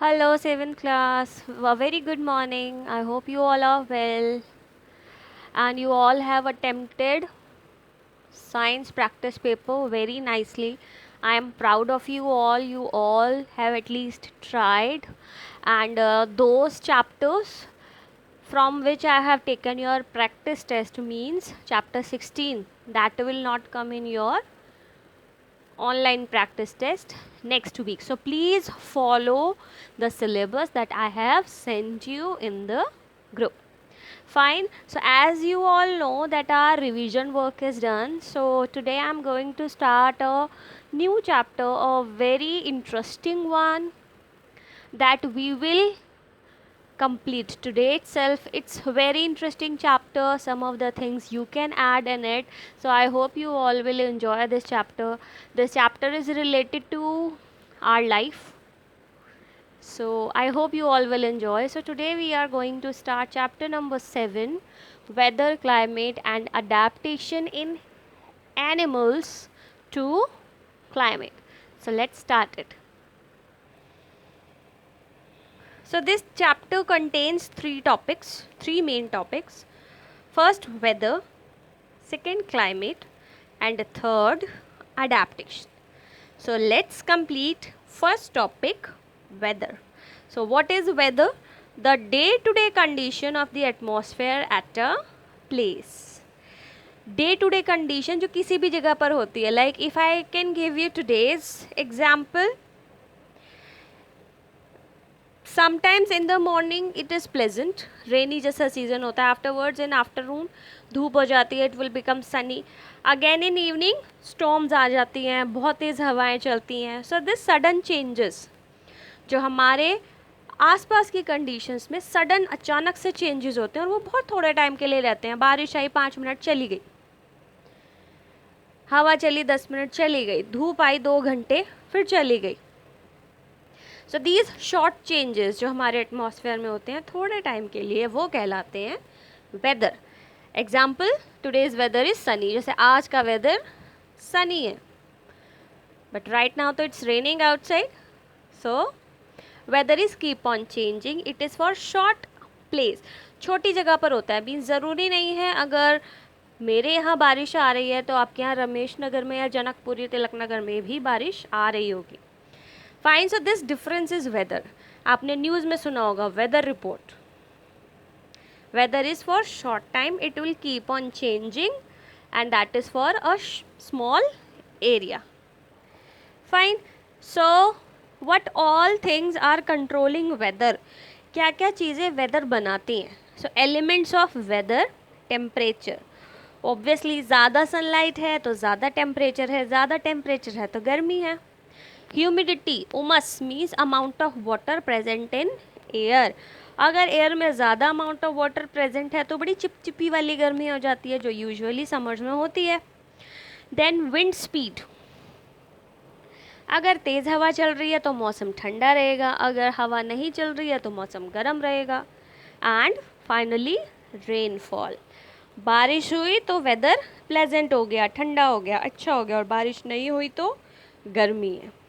Hello, 7th class. A very good morning. I hope you all are well and you all have attempted science practice paper very nicely. I am proud of you all. You all have at least tried, and those chapters from which I have taken your practice test means chapter 16 that will not come in your online practice test next week. So please follow the syllabus that I have sent you in the group. Fine. So as you all know that our revision work is done, so today I'm going to start a new chapter, a very interesting one that we will complete today itself. It's a very interesting chapter, some of the things you can add in it, so I hope you all will enjoy this chapter. This chapter is related to our life, so I hope you all will enjoy. So today we are going to start chapter number 7, weather, climate and adaptation in animals to climate. So let's start it. So this chapter contains three main topics. First, weather, second, climate, and third, adaptation. So let's complete first topic, weather. So what is weather? The day-to-day condition of the atmosphere at a place. Day to day condition जो किसी भी जगह पर होती है. Like if I can give you today's example, sometimes in the morning it is pleasant, rainy जैसा season होता है. आफ्टरवर्ड्स इन आफ्टरनून धूप हो जाती है, it will become sunny. Again in evening storms आ जाती हैं, बहुत तेज़ हवाएं चलती हैं. सो दिस सडन चेंजेस जो हमारे आसपास की कंडीशंस में सडन अचानक से चेंजेस होते हैं और वो बहुत थोड़े टाइम के लिए रहते हैं. बारिश आई 5 मिनट चली गई, हवा चली 10 मिनट चली गई, धूप आई 2 घंटे फिर चली गई. सो दीज शॉर्ट चेंजेस जो हमारे एटमॉस्फेयर में होते हैं थोड़े टाइम के लिए, वो कहलाते हैं weather. Example, today's weather is sunny. जैसे आज का वेदर सनी है, बट राइट नाउ तो it's raining outside. So weather is keep on changing. It is for short place, छोटी जगह पर होता है. मीन्स ज़रूरी नहीं है अगर मेरे यहाँ बारिश आ रही है तो आपके यहाँ रमेश नगर में या जनकपुरी तिलक नगर में भी बारिश आ रही होगी. Fine. So this difference is weather. आपने न्यूज़ में सुना होगा weather report. Weather is for short time, it will keep on changing and that is for a small area. Fine. So what all things are controlling weather. क्या क्या चीज़ें weather बनाती हैं. So elements of weather, temperature. Obviously ज़्यादा sunlight है तो ज़्यादा temperature है, ज़्यादा टेम्परेचर है तो गर्मी है. ह्यूमिडिटी, उमस means amount of water present in air. अगर एयर में ज़्यादा अमाउंट ऑफ वाटर प्रेजेंट है तो बड़ी चिपचिपी वाली गर्मी हो जाती है जो यूजुअली समर्स में होती है. Then wind speed. अगर तेज़ हवा चल रही है तो मौसम ठंडा रहेगा, अगर हवा नहीं चल रही है तो मौसम गर्म रहेगा. And finally rainfall. बारिश हुई तो वेदर प्लेजेंट हो गया, ठंडा हो गया, अच्छा हो गया, और बारिश नहीं हुई तो गर्मी है.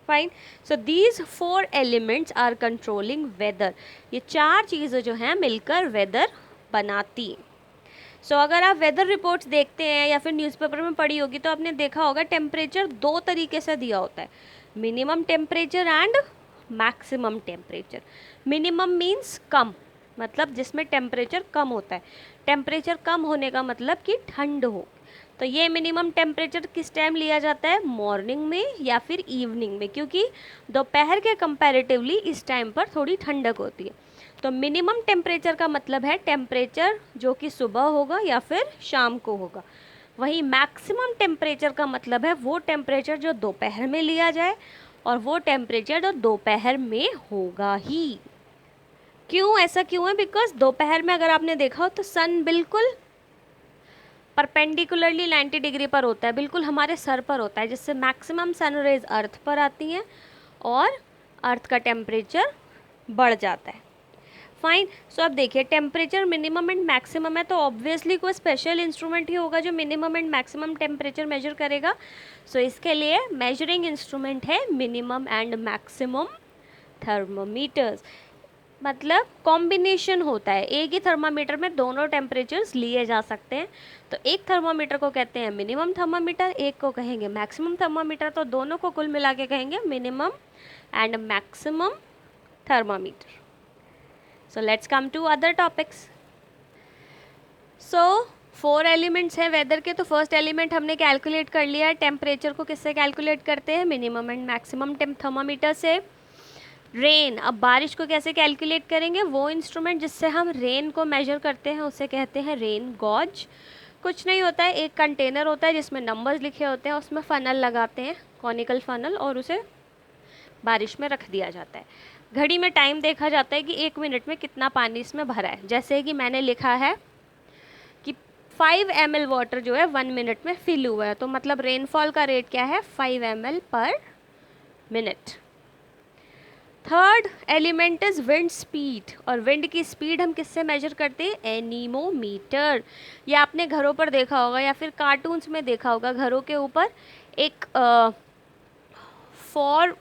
Fine. So these 4 elements are controlling weather. ये 4 चीज़ें जो हैं मिलकर वेदर बनाती हैं. सो अगर आप वेदर रिपोर्ट्स देखते हैं या फिर न्यूज़पेपर में पढ़ी होगी तो आपने देखा होगा टेम्परेचर 2 तरीके से दिया होता है, minimum temperature and maximum temperature. Minimum means कम, मतलब जिसमें टेम्परेचर कम होता है. टेम्परेचर कम होने का मतलब कि ठंड हो. तो ये मिनिमम टेम्परेचर किस टाइम लिया जाता है, मॉर्निंग में या फिर इवनिंग में, क्योंकि दोपहर के कंपैरेटिवली इस टाइम पर थोड़ी ठंडक होती है. तो मिनिमम टेम्परेचर का मतलब है टेम्परेचर जो कि सुबह होगा या फिर शाम को होगा. वहीं मैक्सिमम टेम्परेचर का मतलब है वो टेम्परेचर जो दोपहर में लिया जाए, और वो टेम्परेचर जो दोपहर में होगा ही. क्यों, ऐसा क्यों है? बिकॉज दोपहर में अगर आपने देखा हो तो सन बिल्कुल परपेंडिकुलरली 90 डिग्री पर होता है, बिल्कुल हमारे सर पर होता है, जिससे मैक्सिमम सन रेज अर्थ पर आती हैं और अर्थ का टेम्परेचर बढ़ जाता है. फाइन. सो अब देखिए, टेम्परेचर मिनिमम एंड मैक्सिमम है तो ऑब्वियसली कोई स्पेशल इंस्ट्रूमेंट ही होगा जो minimum and maximum temperature measure करेगा. सो इसके लिए मेजरिंग इंस्ट्रूमेंट है मिनिमम एंड मैक्सिमम थर्मोमीटर्स। मतलब कॉम्बिनेशन होता है, एक ही थर्मामीटर में दोनों टेम्परेचर्स लिए जा सकते हैं। तो एक थर्मामीटर को कहते हैं मिनिमम थर्मामीटर, एक को कहेंगे मैक्सिमम थर्मामीटर, तो दोनों को कुल मिला के कहेंगे minimum and maximum thermometer. So let's come to other topics. So 4 elements हैं वेदर के। तो फर्स्ट एलिमेंट हमने कैलकुलेट कर लिया है, टेम्परेचर को किससे कैलकुलेट करते हैं, मिनिमम एंड मैक्सिमम थर्मामीटर से। रेन, अब बारिश को कैसे कैलकुलेट करेंगे, वो इंस्ट्रूमेंट जिससे हम रेन को मेजर करते हैं उसे कहते हैं रेन गॉज। कुछ नहीं होता है, एक कंटेनर होता है जिसमें नंबर्स लिखे होते हैं, उसमें फ़नल लगाते हैं, कॉनिकल फ़नल, और उसे बारिश में रख दिया जाता है। घड़ी में टाइम देखा जाता है कि 1 मिनट में कितना पानी इसमें भरा है। जैसे कि मैंने लिखा है कि 5 ml वाटर जो है 1 मिनट में फिल हुआ है, तो मतलब रेनफॉल का रेट क्या है, 5 ml पर minute. Third element is wind speed, और विंड की स्पीड हम किससे मेजर करते हैं, एनीमोमीटर। ये आपने घरों पर देखा होगा या फिर कार्टून्स में देखा होगा, घरों के ऊपर एक 4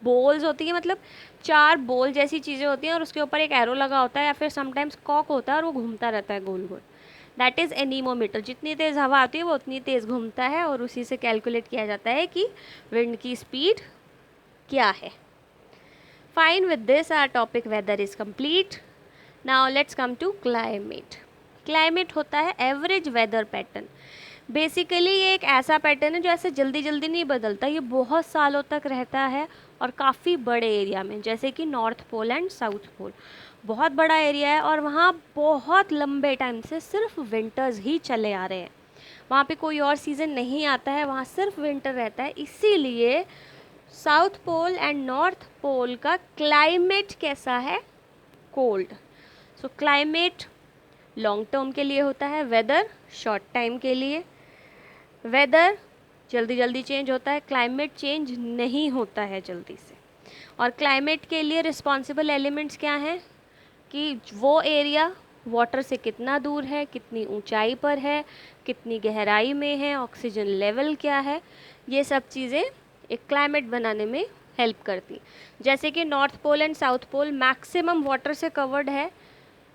बोल्स होती है, मतलब 4 बोल जैसी चीज़ें होती हैं और उसके ऊपर एक एरो लगा होता है या फिर समटाइम्स कॉक होता है और वो घूमता रहता है गोल गोल। That is anemometer. जितनी तेज़ हवा आती है वो उतनी तेज़ घूमता है और उसी से कैलकुलेट किया जाता है कि विंड की स्पीड क्या है। Fine, with this our topic weather is complete. Now let's come to climate. Climate होता है एवरेज वेदर पैटर्न। बेसिकली ये एक ऐसा पैटर्न है जो ऐसे जल्दी जल्दी नहीं बदलता, ये बहुत सालों तक रहता है और काफ़ी बड़े एरिया में, जैसे कि north pole and south pole, बहुत बड़ा एरिया है और वहाँ बहुत लंबे टाइम से सिर्फ विंटर्स ही चले आ रहे हैं। वहाँ पे कोई और सीज़न नहीं आता है, वहाँ सिर्फ विंटर रहता है। इसीलिए south pole and north pole का क्लाइमेट कैसा है, cold. So climate long term के लिए होता है, वेदर शॉर्ट टाइम के लिए। वेदर जल्दी जल्दी चेंज होता है, क्लाइमेट चेंज नहीं होता है जल्दी से। और क्लाइमेट के लिए रिस्पॉन्सिबल एलिमेंट्स क्या हैं कि वो एरिया वाटर से कितना दूर है, कितनी ऊंचाई पर है, कितनी गहराई में है, ऑक्सीजन लेवल क्या है, ये सब चीज़ें एक क्लाइमेट बनाने में हेल्प करती। जैसे कि north pole and south pole maximum water से कवर्ड है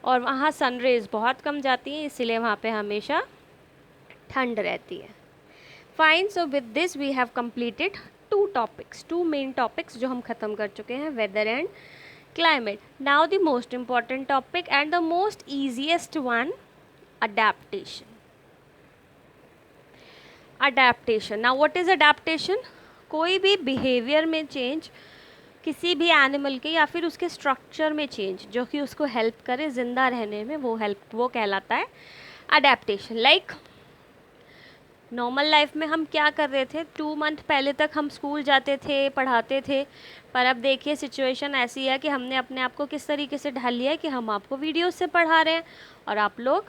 और वहाँ सनरेज बहुत कम जाती हैं, इसीलिए वहाँ पे हमेशा ठंड रहती है। Fine, so with this we have completed 2 main topics जो हम ख़त्म कर चुके हैं, weather and climate. Now the most important topic and the most easiest one, adaptation. Adaptation. Now what is adaptation? कोई भी behavior में change, किसी भी एनिमल के या फिर उसके स्ट्रक्चर में चेंज जो कि उसको हेल्प करे ज़िंदा रहने में, वो कहलाता है अडेप्टेशन। लाइक नॉर्मल लाइफ में हम क्या कर रहे थे, 2 मंथ पहले तक हम स्कूल जाते थे, पढ़ाते थे, पर अब देखिए सिचुएशन ऐसी है कि हमने अपने आप को किस तरीके से ढाल लिया है कि हम आपको वीडियो से पढ़ा रहे हैं और आप लोग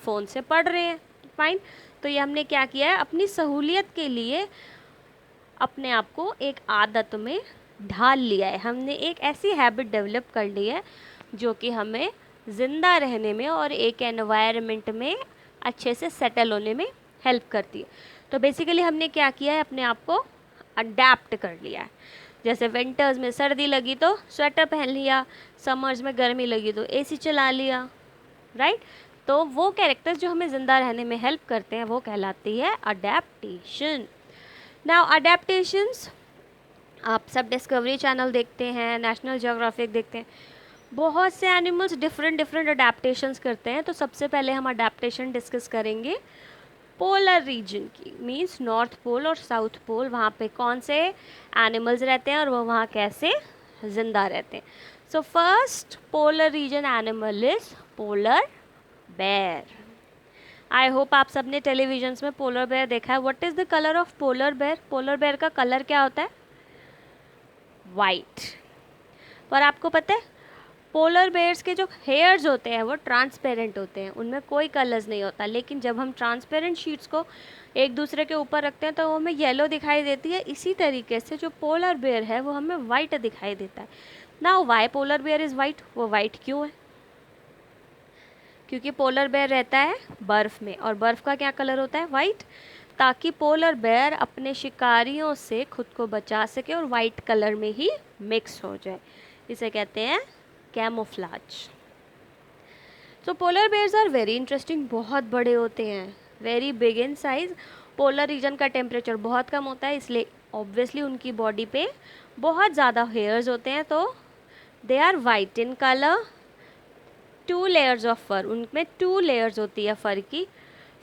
फ़ोन से पढ़ रहे हैं। फाइन, तो ये हमने क्या किया है, अपनी सहूलियत के लिए अपने आप को एक आदत में ढाल लिया है। हमने एक ऐसी हैबिट डेवलप कर ली है जो कि हमें ज़िंदा रहने में और एक एनवायरनमेंट में अच्छे से सेटल होने में हेल्प करती है। तो बेसिकली हमने क्या किया है, अपने आप को अडेप्ट कर लिया है। जैसे विंटर्स में सर्दी लगी तो स्वेटर पहन लिया, समर्स में गर्मी लगी तो एसी चला लिया, राइट। तो वो कैरेक्टर्स जो हमें ज़िंदा रहने में हेल्प करते हैं वो कहलाती है अडेप्टेशन। नाउ अडेप्टेशंस, आप सब डिस्कवरी चैनल देखते हैं, नेशनल ज्योग्राफिक देखते हैं, बहुत से एनिमल्स डिफरेंट अडेप्टेशंस करते हैं। तो सबसे पहले हम अडेप्टेशन डिस्कस करेंगे पोलर रीजन की, मींस नॉर्थ पोल और साउथ पोल, वहाँ पे कौन से एनिमल्स रहते हैं और वो वहाँ कैसे ज़िंदा रहते हैं। So first polar region animal is polar bear. I hope आप सबने टेलीविजन्स में पोलर बेयर देखा है। What is the colour of polar bear? Polar bear का कलर क्या होता है? वाइट। पर आपको पता है पोलर बेयर्स के जो हेयर्स होते हैं वो ट्रांसपेरेंट होते हैं, उनमें कोई कलर्स नहीं होता। लेकिन जब हम ट्रांसपेरेंट शीट्स को एक दूसरे के ऊपर रखते हैं तो वो हमें येलो दिखाई देती है। इसी तरीके से जो पोलर बेयर है वो हमें वाइट दिखाई देता है। Now why polar bear is white? वो वाइट क्यों है? क्योंकि पोलर बेयर रहता है बर्फ़ में, और बर्फ़ का क्या कलर होता है? वाइट। ताकि पोलर बेयर अपने शिकारियों से खुद को बचा सके और वाइट कलर में ही मिक्स हो जाए, इसे कहते हैं camouflage. So polar bears are very interesting, बहुत बड़े होते हैं, very big in size. Polar region का टेम्परेचर बहुत कम होता है, इसलिए ऑब्वियसली उनकी बॉडी पे बहुत ज़्यादा हेयर्स होते हैं। तो they are white in colour, 2 layers of fur, उनमें 2 लेयर्स होती है फर की,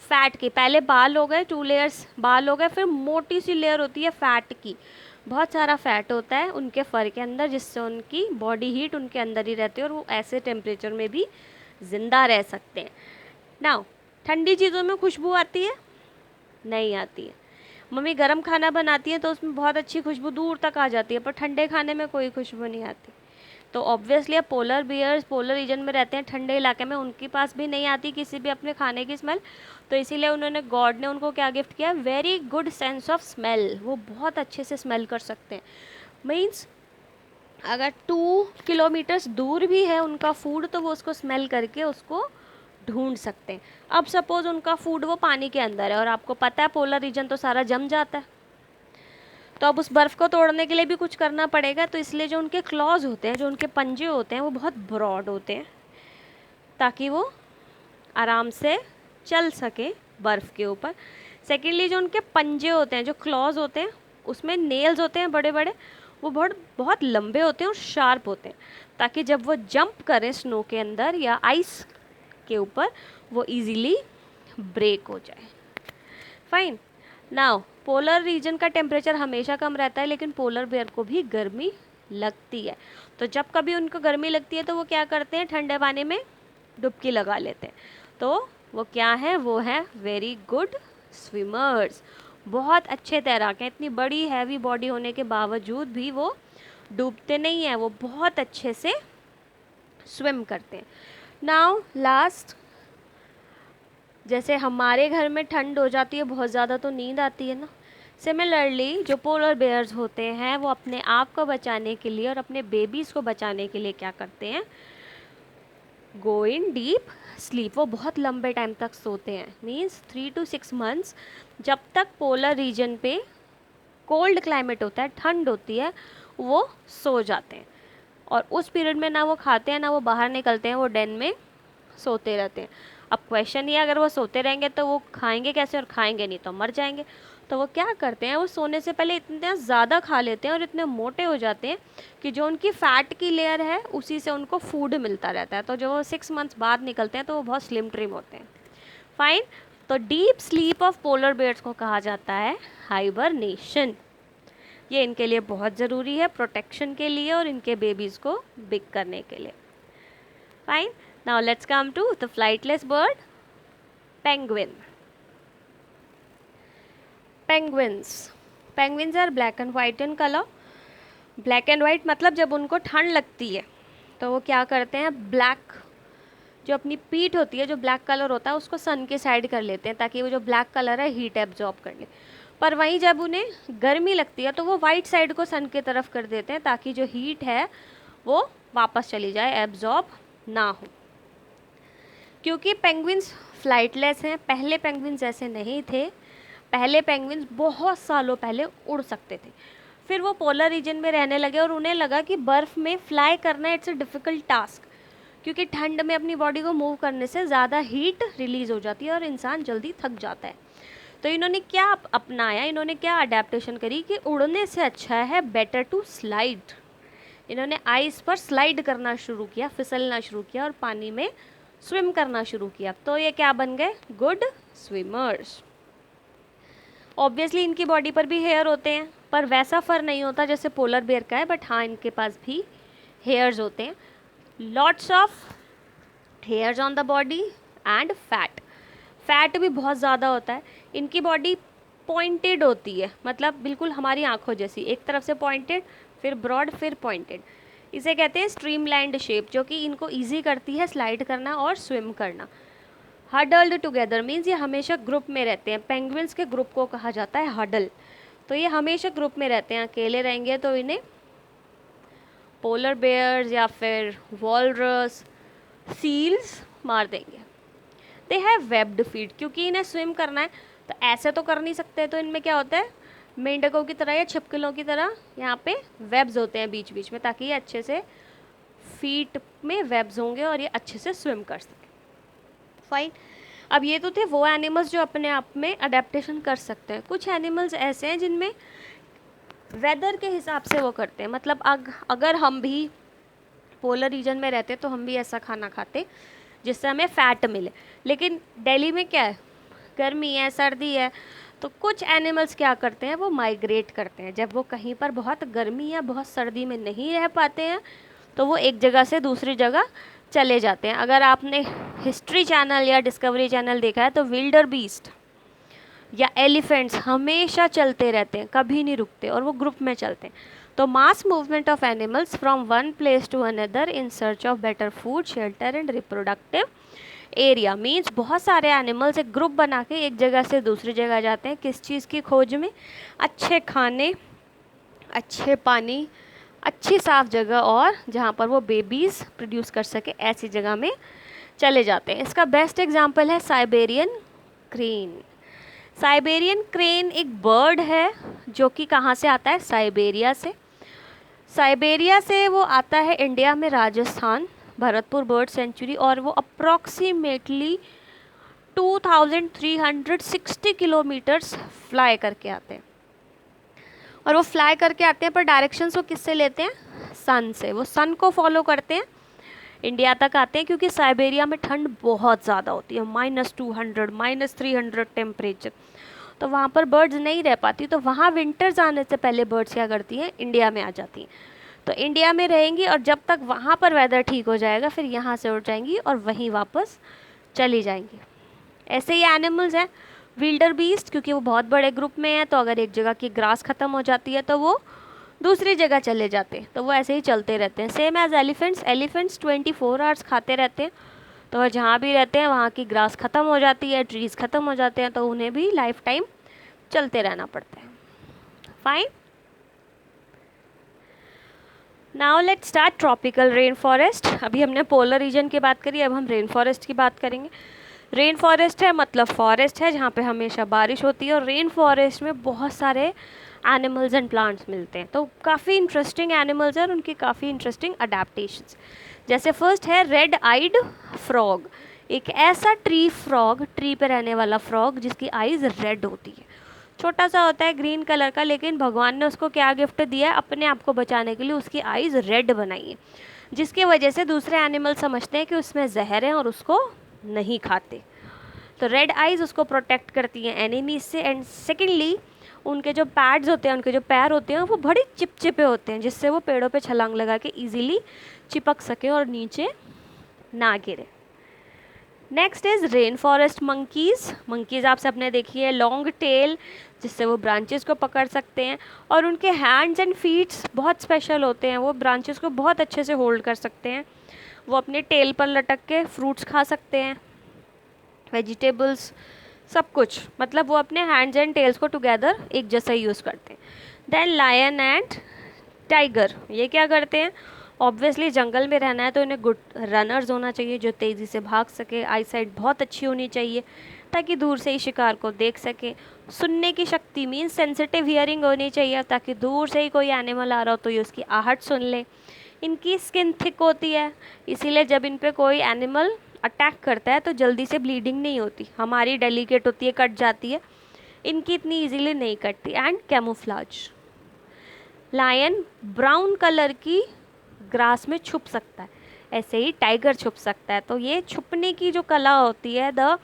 फैट की। पहले बाल हो गए, 2 लेयर्स बाल हो गए, फिर मोटी सी लेयर होती है फैट की। बहुत सारा फैट होता है उनके फर के अंदर, जिससे उनकी बॉडी हीट उनके अंदर ही रहती है और वो ऐसे टेम्परेचर में भी ज़िंदा रह सकते हैं। नाउ ठंडी चीज़ों में खुशबू आती है? नहीं आती है। मम्मी गरम खाना बनाती है तो उसमें बहुत अच्छी खुशबू दूर तक आ जाती है, पर ठंडे खाने में कोई खुशबू नहीं आती। तो ऑब्वियसली अब पोलर बियर्स पोलर रीजन में रहते हैं, ठंडे इलाके में, उनके पास भी नहीं आती किसी भी अपने खाने की स्मेल। तो इसीलिए उन्होंने, गॉड ने उनको क्या गिफ्ट किया? Very good sense of smell. वो बहुत अच्छे से स्मेल कर सकते हैं। मीन्स अगर 2 किलोमीटर्स दूर भी है उनका फूड, तो वो उसको स्मेल करके उसको ढूंढ सकते हैं। अब सपोज उनका फूड वो पानी के अंदर है और आपको पता है पोलर रीजन तो सारा जम जाता है, तो अब उस बर्फ़ को तोड़ने के लिए भी कुछ करना पड़ेगा। तो इसलिए जो उनके क्लॉज होते हैं, जो उनके पंजे होते हैं, वो बहुत ब्रॉड होते हैं ताकि वो आराम से चल सके बर्फ़ के ऊपर। सेकेंडली जो उनके पंजे होते हैं, जो क्लॉज होते हैं, उसमें नेल्स होते हैं बड़े बड़े, वो बहुत बहुत लंबे होते हैं और शार्प होते हैं, ताकि जब वो जंप करें स्नो के अंदर या आइस के ऊपर, वो इजीली ब्रेक हो जाए। फाइन। नाउ पोलर रीजन का टेम्परेचर हमेशा कम रहता है, लेकिन पोलर बेयर को भी गर्मी लगती है। तो जब कभी उनको गर्मी लगती है तो वो क्या करते हैं? ठंडे पानी में डुबकी लगा लेते हैं। तो वो क्या है? वो है वेरी गुड स्विमर्स, बहुत अच्छे तैराक हैं। इतनी बड़ी हैवी बॉडी होने के बावजूद भी वो डूबते नहीं हैं, वो बहुत अच्छे से स्विम करते हैं। नाउ लास्ट, जैसे हमारे घर में ठंड हो जाती है बहुत ज़्यादा तो नींद आती है ना, सिमिलरली जो पोलर बेयर्स होते हैं वो अपने आप को बचाने के लिए और अपने बेबीज़ को बचाने के लिए क्या करते हैं? गो इन डीप स्लीप। वो बहुत लंबे टाइम तक सोते हैं, मीन्स 3 to 6 months। जब तक पोलर रीजन पे कोल्ड क्लाइमेट होता है, ठंड होती है, वो सो जाते हैं। और उस पीरियड में ना वो खाते हैं ना वो बाहर निकलते हैं, वो डेन में सोते रहते हैं। अब क्वेश्चन ये, अगर वो सोते रहेंगे तो वो खाएंगे कैसे? और खाएंगे नहीं तो मर जाएंगे। तो वो क्या करते हैं? वो सोने से पहले इतना ज़्यादा खा लेते हैं और इतने मोटे हो जाते हैं कि जो उनकी फ़ैट की लेयर है उसी से उनको फूड मिलता रहता है। तो जब वो 6 months बाद निकलते हैं तो वो बहुत स्लिम ट्रिम होते हैं। फाइन। तो deep sleep of polar bears को कहा जाता है हाइबरनेशन। ये इनके लिए बहुत ज़रूरी है, प्रोटेक्शन के लिए और इनके बेबीज़ को बिग करने के लिए। Fine. Now let's come to the flightless bird, penguin. Penguins are black and white in colour. Black and white मतलब जब उनको ठंड लगती है तो वो क्या करते हैं? ब्लैक, जो अपनी पीठ होती है, जो ब्लैक कलर होता है, उसको सन के साइड कर लेते हैं ताकि वो जो ब्लैक कलर है हीट एब्जॉर्ब कर ले। पर वहीं जब उन्हें गर्मी लगती है तो वो वाइट साइड को सन की तरफ कर देते हैं ताकि जो हीट है वो वापस चली जाए, एब्जॉर्ब ना हो। क्योंकि पेंगुइन्स फ्लाइटलेस हैं, पहले पेंगुइन्स ऐसे नहीं थे। पहले पेंगुइन्स बहुत सालों पहले उड़ सकते थे, फिर वो पोलर रीजन में रहने लगे और उन्हें लगा कि बर्फ़ में फ्लाई करना इट्स अ डिफ़िकल्ट टास्क, क्योंकि ठंड में अपनी बॉडी को मूव करने से ज़्यादा हीट रिलीज़ हो जाती है और इंसान जल्दी थक जाता है। तो इन्होंने क्या अपनाया? इन्होंने क्या अडेप्टेशन करी कि उड़ने से अच्छा है बेटर टू स्लाइड। इन्होंने आइस पर स्लाइड करना शुरू किया, फिसलना शुरू किया और पानी में स्विम करना शुरू किया। तो ये क्या बन गए? Good swimmers. ऑब्वियसली इनकी बॉडी पर भी हेयर होते हैं, पर वैसा फर नहीं होता जैसे पोलर बेयर का है, बट हाँ इनके पास भी हेयर्स होते हैं। Lots of hairs on the body and fat भी बहुत ज़्यादा होता है। इनकी बॉडी पॉइंटेड होती है, मतलब बिल्कुल हमारी आँखों जैसी, एक तरफ से पॉइंटेड, फिर ब्रॉड, फिर पॉइंटेड। इसे कहते हैं स्ट्रीमलाइंड शेप, जो कि इनको ईजी करती है स्लाइड करना और स्विम करना। हडल्ड टुगेदर मीन्स ये हमेशा ग्रुप में रहते हैं। पेंगुइन्स के ग्रुप को कहा जाता है हडल। तो ये हमेशा ग्रुप में रहते हैं, अकेले रहेंगे तो इन्हें पोलर बेयर्स या फिर वॉलरस, सील्स मार देंगे। दे हैव वेब्ड फीट, क्योंकि इन्हें स्विम करना है तो ऐसे तो कर नहीं सकते, तो इनमें क्या होता है? मेंढकों की तरह या छिपकलियों की तरह यहाँ पे वेब्स होते हैं बीच बीच में, ताकि ये अच्छे से फीट में वेब्स होंगे और ये अच्छे से स्विम कर सकें। फाइन। अब ये तो थे वो एनिमल्स जो अपने आप में अडेप्टेशन कर सकते हैं। कुछ एनिमल्स ऐसे हैं जिनमें वेदर के हिसाब से वो करते हैं, मतलब अगर हम भी पोलर रीजन में रहते तो हम भी ऐसा खाना खाते जिससे हमें फ़ैट मिले, लेकिन दिल्ली में क्या है, गर्मी है, सर्दी है, तो कुछ एनिमल्स क्या करते हैं, वो माइग्रेट करते हैं। जब वो कहीं पर बहुत गर्मी या बहुत सर्दी में नहीं रह पाते हैं तो वो एक जगह से दूसरी जगह चले जाते हैं। अगर आपने हिस्ट्री चैनल या डिस्कवरी चैनल देखा है तो विल्डर बीस्ट या एलिफेंट्स हमेशा चलते रहते हैं, कभी नहीं रुकते, और वो ग्रुप में चलते हैं। तो mass movement of animals from one place to another in search of better food, shelter and reproductive area means बहुत सारे एनिमल्स एक ग्रुप बना के एक जगह से दूसरी जगह जाते हैं। किस चीज़ की खोज में? अच्छे खाने, अच्छे पानी, अच्छी साफ़ जगह और जहाँ पर वो बेबीज़ प्रोड्यूस कर सके, ऐसी जगह में चले जाते हैं। इसका बेस्ट एग्जांपल है साइबेरियन क्रेन। साइबेरियन क्रेन एक बर्ड है जो कि कहाँ से आता है? साइबेरिया से। साइबेरिया से वो आता है इंडिया में, राजस्थान, भरतपुर बर्ड सेंचुरी, और वो अप्रॉक्सीमेटली 2360 किलोमीटर्स फ्लाई करके आते हैं। और वो फ्लाई करके आते हैं पर डायरेक्शंस वो किससे लेते हैं? सन से। वो सन को फॉलो करते हैं, इंडिया तक आते हैं, क्योंकि साइबेरिया में ठंड बहुत ज़्यादा होती है, -200 -300 टेम्परेचर, तो वहाँ पर बर्ड्स नहीं रह पाती। तो वहाँ विंटर्स आने से पहले बर्ड्स क्या करती हैं? इंडिया में आ जाती हैं। तो इंडिया में रहेंगी और जब तक वहाँ पर वेदर ठीक हो जाएगा फिर यहाँ से उड़ जाएंगी और वहीं वापस चली जाएंगी। ऐसे ही एनिमल्स हैं विल्डर बीस्ट, क्योंकि वो बहुत बड़े ग्रुप में हैं, तो अगर एक जगह की ग्रास ख़त्म हो जाती है तो वो दूसरी जगह चले जाते हैं, तो वो ऐसे ही चलते रहते हैं। Same as elephants, elephants 24 hours खाते रहते हैं, तो वह जहाँ भी रहते हैं वहाँ की ग्रास ख़त्म हो जाती है, ट्रीज़ ख़त्म हो जाते हैं, तो उन्हें भी लाइफ टाइम चलते रहना पड़ता है। Fine. Now let's start tropical rain forest. अभी हमने पोलर रीजन की बात करी, अब हम रेन फॉरेस्ट की बात करेंगे। रेन फॉरेस्ट है मतलब फॉरेस्ट है जहाँ पे हमेशा बारिश होती है, और रेन फॉरेस्ट में बहुत सारे एनिमल्स एंड प्लांट्स मिलते हैं। तो काफ़ी इंटरेस्टिंग एनिमल्स हैं और उनकी काफ़ी इंटरेस्टिंग अडेप्टेशंस। जैसे फर्स्ट है रेड आइड फ्रॉग, एक ऐसा ट्री फ्रॉग, ट्री पे रहने वाला फ्रॉग जिसकी आइज़ रेड होती है। छोटा सा होता है ग्रीन कलर का, लेकिन भगवान ने उसको क्या गिफ्ट दिया है? अपने आप को बचाने के लिए उसकी आइज़ रेड बनाई है, जिसकी वजह से दूसरे एनिमल समझते हैं कि उसमें जहर है और उसको नहीं खाते। तो रेड आइज़ उसको प्रोटेक्ट करती हैं एनिमीज से। एंड सेकेंडली उनके जो पैड्स होते हैं, उनके जो पैर होते हैं, वो बड़े चिपचिपे होते हैं, जिससे वो पेड़ों पे छलांग लगा के ईजिली चिपक सके और नीचे ना गिरे। Next is rain forest monkeys. Monkeys आप सबने देखी है, लॉन्ग टेल जिससे वो ब्रांचेस को पकड़ सकते हैं, और उनके हैंड्स एंड फीट्स बहुत स्पेशल होते हैं, वो ब्रांचेस को बहुत अच्छे से होल्ड कर सकते हैं। वो अपने टेल पर लटक के फ्रूट्स खा सकते हैं, वेजिटेबल्स, सब कुछ, मतलब वो अपने हैंड्स एंड टेल्स को टुगेदर एक जैसा यूज़ करते हैं। देन लायन एंड टाइगर, ये क्या करते हैं? ऑब्वियसली जंगल में रहना है तो इन्हें गुड रनर्स होना चाहिए जो तेज़ी से भाग सके, आई साइट बहुत अच्छी होनी चाहिए ताकि दूर से ही शिकार को देख सके। सुनने की शक्ति मीन्स सेंसिटिव हियरिंग होनी चाहिए ताकि दूर से ही कोई एनिमल आ रहा हो तो ये उसकी आहट सुन ले। इनकी स्किन थिक होती है, इसीलिए जब इन पे कोई एनिमल अटैक करता है तो जल्दी से ब्लीडिंग नहीं होती। हमारी डेलिकेट होती है, कट जाती है, इनकी इतनी इजीली नहीं कटती। And camouflage, lion brown colour की ग्रास में छुप सकता है, ऐसे ही टाइगर छुप सकता है। तो ये छुपने की जो कला होती है, the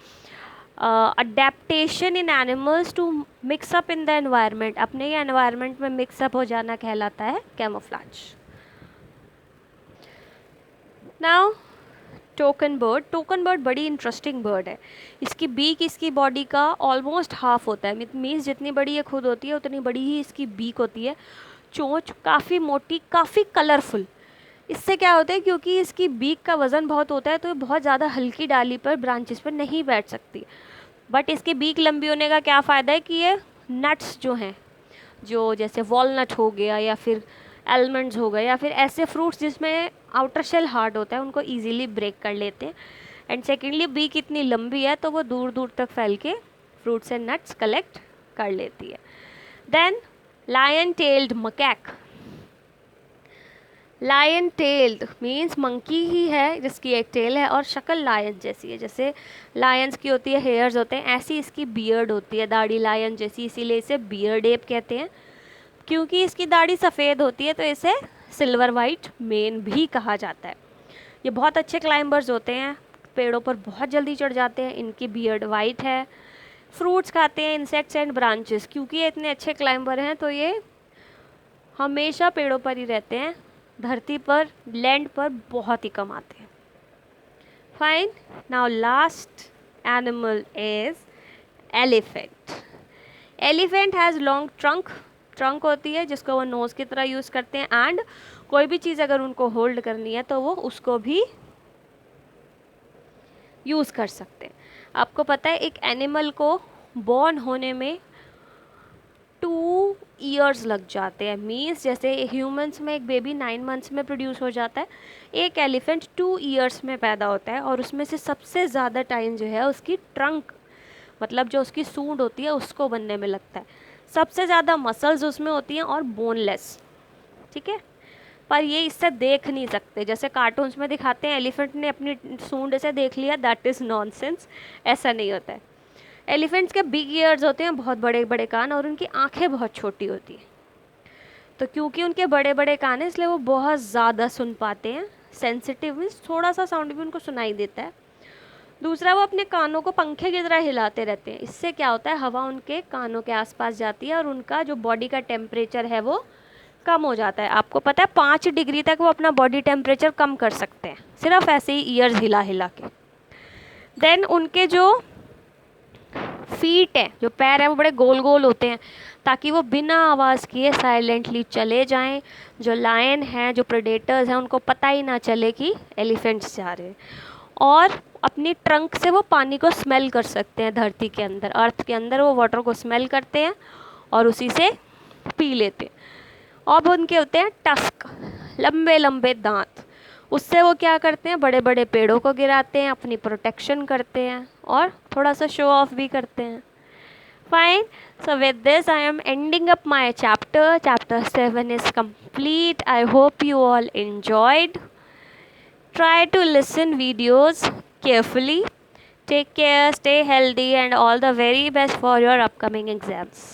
adaptation in animals to mix up in the environment, अपने ही एनवायरनमेंट में मिक्सअप हो जाना कहलाता है camouflage. Now toucan bird. Toucan bird बड़ी इंटरेस्टिंग बर्ड है। इसकी बीक इसकी बॉडी का ऑलमोस्ट हाफ होता है, मीन्स जितनी बड़ी ये खुद होती है उतनी बड़ी ही इसकी बीक होती है। चोंच काफ़ी मोटी, काफ़ी कलरफुल। इससे क्या होता है, क्योंकि इसकी बीक का वज़न बहुत होता है तो ये बहुत ज़्यादा हल्की डाली पर, ब्रांचेस पर नहीं बैठ सकती। बट इसकी बीक लंबी होने का क्या फ़ायदा है कि ये नट्स जो हैं, जो जैसे वॉलनट हो गया या फिर आलमंड्स हो गए या फिर ऐसे फ्रूट्स जिसमें आउटर शेल हार्ड होता है, उनको इजीली ब्रेक कर लेते हैं। एंड सेकेंडली बीक इतनी लंबी है तो वो दूर दूर तक फैल के फ्रूट्स एंड नट्स कलेक्ट कर लेती है। Then lion tailed macaque. Lion tailed means monkey ही है जिसकी एक टेल है और शक्ल लायन जैसी है, जैसे लायंस की होती है हेयर्स होते हैं, ऐसी इसकी बियर्ड होती है, दाढ़ी लायन जैसी, इसीलिए इसे बियर्ड एप कहते हैं। क्योंकि इसकी दाढ़ी सफ़ेद होती है तो इसे सिल्वर वाइट मेन भी कहा जाता है। ये बहुत अच्छे क्लाइंबर्स होते हैं, पेड़ों पर बहुत जल्दी चढ़ जाते हैं, इनकी बियर्ड वाइट है। फ्रूट्स खाते हैं, इंसेक्ट्स एंड ब्रांचेस, क्योंकि ये इतने अच्छे क्लाइंबर हैं तो ये हमेशा पेड़ों पर ही रहते हैं, धरती पर लैंड पर बहुत ही कम आते हैं। Fine, now last animal is elephant. Elephant has long trunk होती है जिसको वो नोज़ की तरह यूज़ करते हैं, एंड कोई भी चीज़ अगर उनको होल्ड करनी है तो वो उसको भी यूज़ कर सकते हैं। आपको पता है एक एनिमल को बॉर्न होने में 2 ईयर्स लग जाते हैं, मीन्स जैसे ह्यूमंस में एक बेबी 9 मंथ्स में प्रोड्यूस हो जाता है, एक एलिफेंट 2 ईयर्स में पैदा होता है। और उसमें से सबसे ज़्यादा टाइम जो है उसकी ट्रंक, मतलब जो उसकी सूंड होती है उसको बनने में लगता है। सबसे ज़्यादा मसल्स उसमें होती हैं और बोनलेस, ठीक है। पर ये इससे देख नहीं सकते, जैसे कार्टून्स में दिखाते हैं एलिफेंट ने अपनी सूंड से देख लिया, दैट इज़ नॉनसेंस, ऐसा नहीं होता है। एलिफेंट्स के बिग ईयर्स होते हैं, बहुत बड़े बड़े कान, और उनकी आंखें बहुत छोटी होती हैं। तो क्योंकि उनके बड़े बड़े कान हैं इसलिए वो बहुत ज़्यादा सुन पाते हैं। सेंसिटिव मीन्स थोड़ा सा साउंड भी उनको सुनाई देता है। दूसरा, वो अपने कानों को पंखे की तरह हिलाते रहते हैं, इससे क्या होता है हवा उनके कानों के आसपास जाती है और उनका जो बॉडी का टेम्परेचर है वो कम हो जाता है। आपको पता है 5 डिग्री तक वो अपना बॉडी टेम्परेचर कम कर सकते हैं, सिर्फ ऐसे ही ईयर्स हिला हिला के। देन उनके जो फीट हैं, जो पैर हैं, वो बड़े गोल गोल होते हैं ताकि वो बिना आवाज़ किए साइलेंटली चले जाएं। जो लायन हैं, जो प्रेडेटर्स हैं, उनको पता ही ना चले कि एलिफेंट्स जा रहे हैं। और अपनी ट्रंक से वो पानी को स्मेल कर सकते हैं, धरती के अंदर, अर्थ के अंदर वो वाटर को स्मेल करते हैं और उसी से पी लेते हैं। अब उनके होते हैं टस्क, लंबे लंबे दांत, उससे वो क्या करते हैं बड़े बड़े पेड़ों को गिराते हैं, अपनी प्रोटेक्शन करते हैं और थोड़ा सा शो ऑफ भी करते हैं। Fine, so with this I am ending up my chapter. Chapter 7 is complete. I hope you all enjoyed. Try to listen videos carefully. Take care, stay healthy, and all the very best for your upcoming exams.